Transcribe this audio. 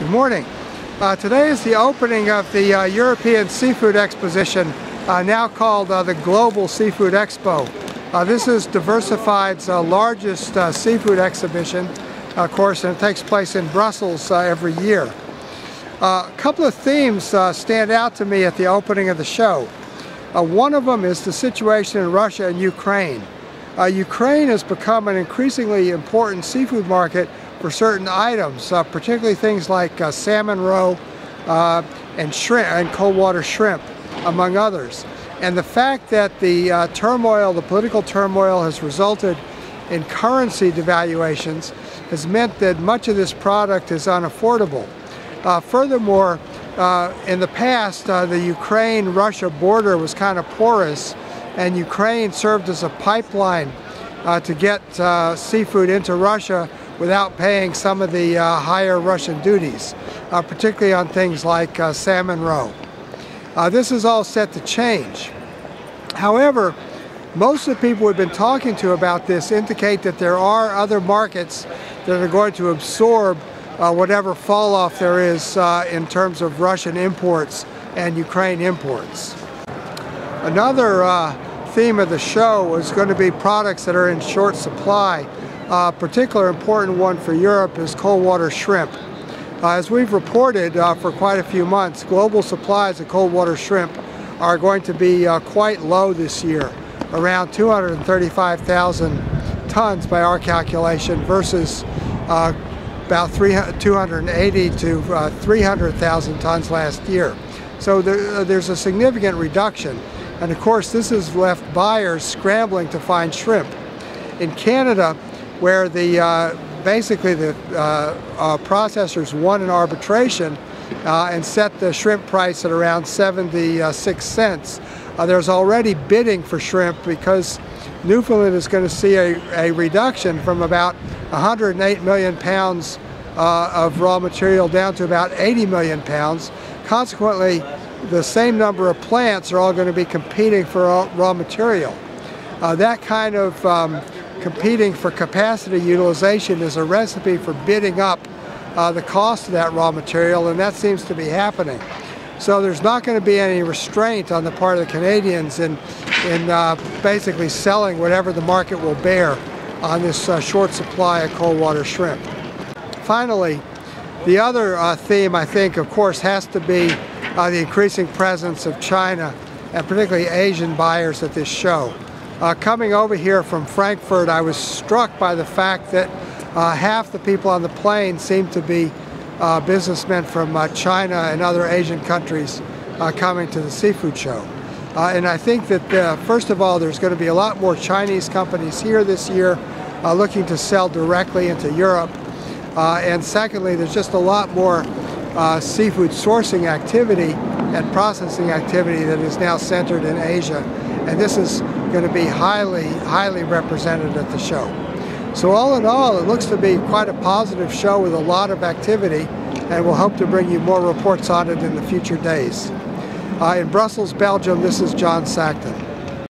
Good morning. Today is the opening of the European Seafood Exposition, now called the Global Seafood Expo. This is Diversified's largest seafood exhibition, of course, and it takes place in Brussels every year. A couple of themes stand out to me at the opening of the show. One of them is the situation in Russia and Ukraine. Ukraine has become an increasingly important seafood market for certain items, particularly things like salmon roe and shrimp and Coldwater shrimp, among others. And the fact that the the political turmoil, has resulted in currency devaluations has meant that much of this product is unaffordable. Furthermore, in the past, the Ukraine-Russia border was kind of porous, and Ukraine served as a pipeline to get seafood into Russia without paying some of the higher Russian duties, particularly on things like salmon roe. This is all set to change. However, most of the people we've been talking to about this indicate that there are other markets that are going to absorb whatever fall off there is in terms of Russian imports and Ukraine imports. Another theme of the show is going to be products that are in short supply. A particular important one for Europe is Coldwater shrimp. As we've reported for quite a few months, global supplies of Coldwater shrimp are going to be quite low this year, around 235,000 tons by our calculation versus about 280 to 300,000 tons last year. So there's a significant reduction. And of course, this has left buyers scrambling to find shrimp. In Canada, where basically the processors won an arbitration and set the shrimp price at around 76 cents. There's already bidding for shrimp because Newfoundland is going to see a reduction from about 108 million pounds of raw material down to about 80 million pounds. Consequently, the same number of plants are all going to be competing for raw material. That kind of competing for capacity utilization is a recipe for bidding up the cost of that raw material, and that seems to be happening. So there's not going to be any restraint on the part of the Canadians in basically selling whatever the market will bear on this short supply of Coldwater shrimp. Finally, the other theme, I think, of course, has to be the increasing presence of China and particularly Asian buyers at this show. Coming over here from Frankfurt, I was struck by the fact that half the people on the plane seem to be businessmen from China and other Asian countries coming to the seafood show. And I think that, first of all, there's going to be a lot more Chinese companies here this year looking to sell directly into Europe. And secondly, there's just a lot more seafood sourcing activity and processing activity that is now centered in Asia. And this is going to be highly represented at the show. So all in all, it looks to be quite a positive show with a lot of activity, and we'll hope to bring you more reports on it in the future days. In Brussels, Belgium, this is John Sanctions.